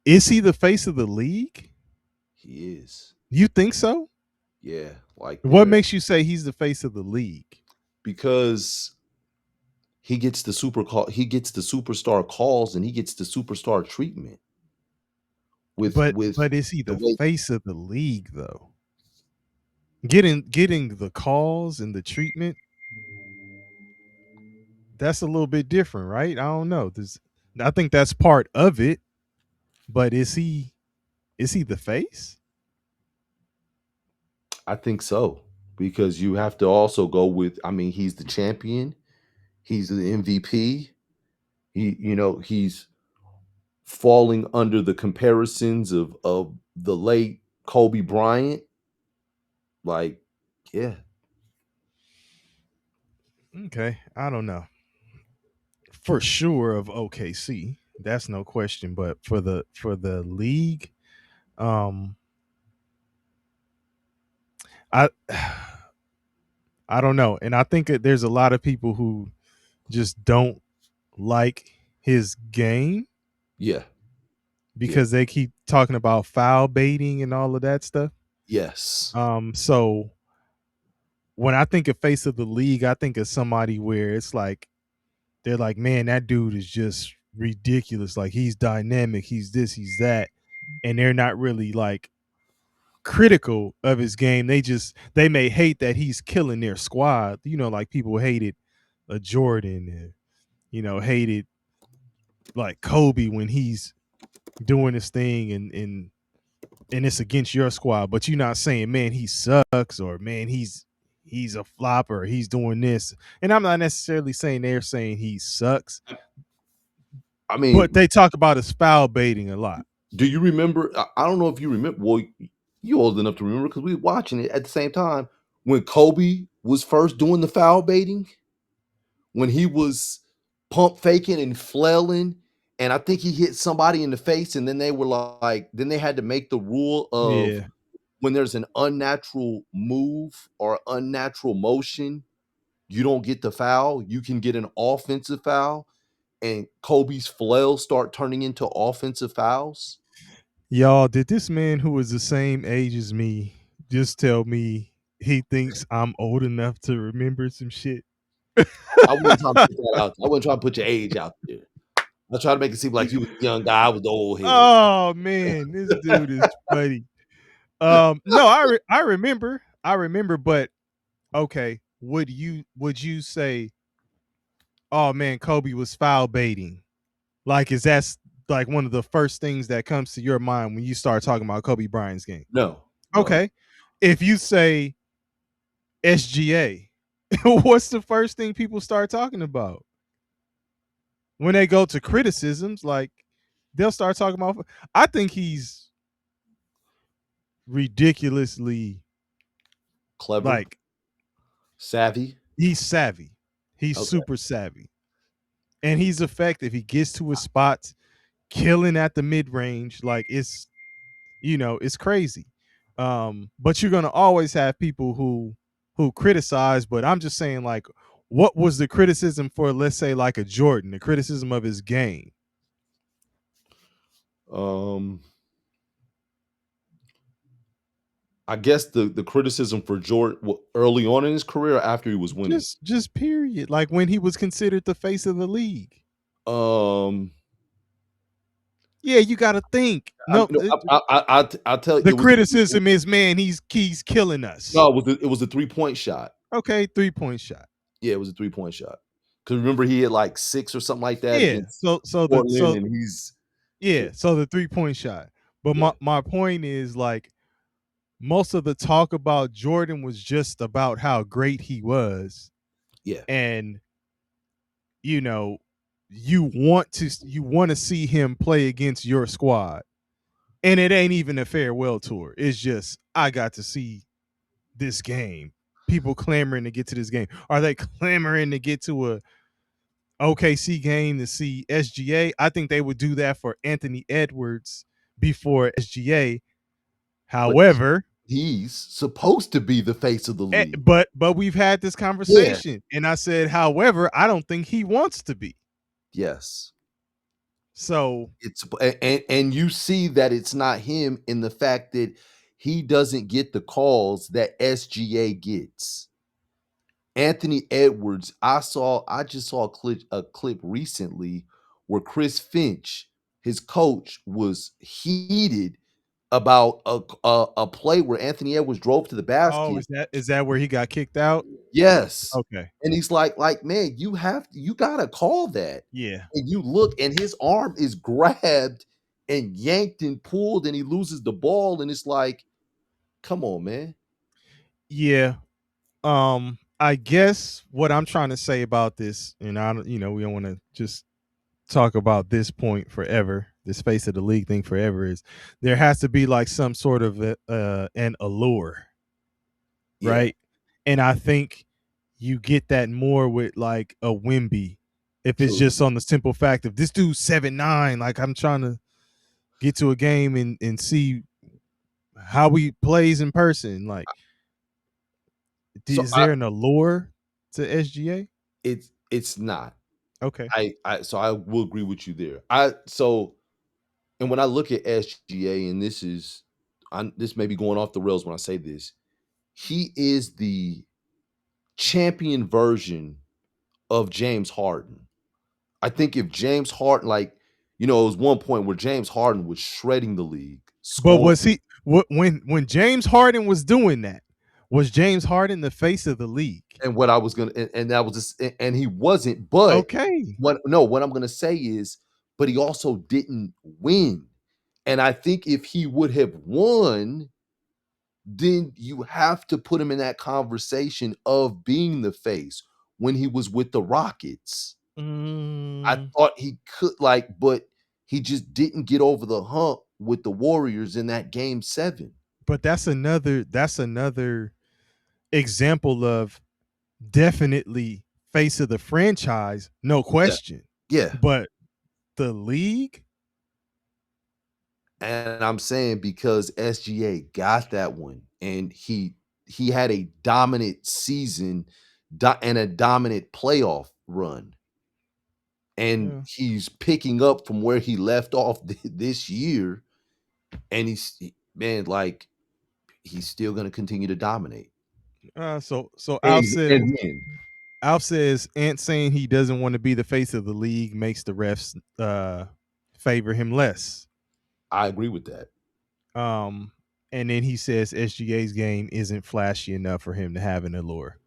Is he the face of the league? He is. You think so? Yeah, like What there makes you say he's the face of the league? because he gets the superstar calls and he gets the superstar treatment with But is he the the way. face of the league though? Getting the calls and the treatment, that's a little bit different, right? I don't know. I think that's part of it, but is he the face? I think so because you have to also go with. I mean, he's the champion. He's the MVP. He's falling under the comparisons of the late Kobe Bryant. Like, yeah, Okay, I don't know. For sure of OKC, that's no question, but for the league, um I I don't know. And I think that there's a lot of people who just don't like his game yeah, yeah, because they keep talking about foul baiting and all of that stuff. yes. So when I think of face of the league, I think of somebody where it's like they're like, man, that dude is just ridiculous. Like he's dynamic, he's this, he's that, and they're not really like critical of his game. They may hate that he's killing their squad. Like people hated a Jordan and hated like Kobe when he's doing this thing and it's against your squad, but you're not saying, man, he sucks or man, he's a flopper, he's doing this. And I'm not necessarily saying they're saying he sucks, I but mean, they talk about his foul baiting a lot. do you remember? I don't know if you remember. Well, you old enough to remember because we were watching it at the same time when Kobe was first doing the foul baiting, when he was pump faking and flailing, and I think he hit somebody in the face, and then they were like, then they had to make the rule of Yeah. when there's an unnatural move or unnatural motion, you don't get the foul. You can get an offensive foul, and Kobe's flails start turning into offensive fouls. Y'all, did this man who is the same age as me just tell me he thinks I'm old enough to remember some shit? I wasn't trying to put that out. I wasn't trying to put your age out there. I tried to make it seem like you was a young guy. I was the old head. Oh man, this dude is funny. No, I remember, but okay, would you say, oh man, Kobe was foul baiting? Like, is that's like one of the first things that comes to your mind when you start talking about Kobe Bryant's game? No, no. Okay. If you say SGA, what's the first thing people start talking about? When they go to criticisms, like they'll start talking about, I think he's ridiculously Clever, like savvy. he's savvy. He's Okay. super savvy. And he's effective. He gets to his spots, killing at the mid range. Like it's crazy. But you're gonna always have people who criticize, but I'm just saying, like, what was the criticism for, let's say, like a Jordan, the criticism of his game? Um, I guess the criticism for Jordan early on in his career or after he was winning. Just period. Like when he was considered the face of the league. Um, Yeah, you gotta think. I, No, no, I tell you, the criticism is, man, he's killing us. no, it was a 3-point shot. Okay, 3-point shot. Yeah, it was a 3-point shot. Because remember he had like 6 or something like that Yeah. against So the Portland, so and he's yeah, so the 3-point shot. But yeah, my point is, like, most of the talk about Jordan was just about how great he was, yeah, and you know, you want to see him play against your squad. And it ain't even a farewell tour. It's just, I got to see this game. People clamoring to get to this game. Are they clamoring to get to a OKC game to see SGA? I think they would do that for Anthony Edwards before SGA. but However, he's supposed to be the face of the league. but we've had this Yeah. conversation, and I said, however, I don't think he wants to be. Yes. So It's and you see that it's not him in the fact that he doesn't get the calls that SGA gets. Anthony Edwards, I just saw a clip recently where Chris Finch, his coach, was heated about a play where Anthony Edwards drove to the oh, basket. is that where he got kicked out? Yes. Okay. And he's like, "Man, you gotta call that." Yeah. And you look, and his arm is grabbed and yanked and pulled, and he loses the ball, and it's like, "Come on, man." Yeah. I guess what I'm trying to say about this, and I don't, we don't want to just talk about this point forever, this face of the league thing forever, is there has to be like some sort of an allure, Yeah, right? And I think you get that more with like a Wimby. If it's true. just on the simple fact of this dude's 7'9", like I'm trying to get to a game and see how he plays in person. Like, So is there an allure to SGA? it's not. Okay. I will agree with you there. And when I look at SGA, and this may be going off the rails when I say this, he is the champion version of James Harden. I think if James Harden, it was one point where James Harden was shredding the league, But scoring. was he when James Harden was doing that? Was James Harden the face of the league? And what I was gonna and that was just and he wasn't, but Okay. what I'm gonna say is, but he also didn't win. And I think if he would have won, then you have to put him in that conversation of being the face when he was with the Rockets. I Mm, thought he could, but he just didn't get over the hump with the Warriors in that game 7. but that's another example of definitely face of the franchise, no Yeah. question. Yeah. But the league, And I'm saying because SGA got that one, and he had a dominant season and a dominant playoff run, and yeah. he's picking up from where he left off this year, and man, he's still going to continue to dominate So and win. Alf says Ant saying he doesn't want to be the face of the league makes the refs favor him less. I agree with that. Um, and then he says SGA's game isn't flashy enough for him to have an allure.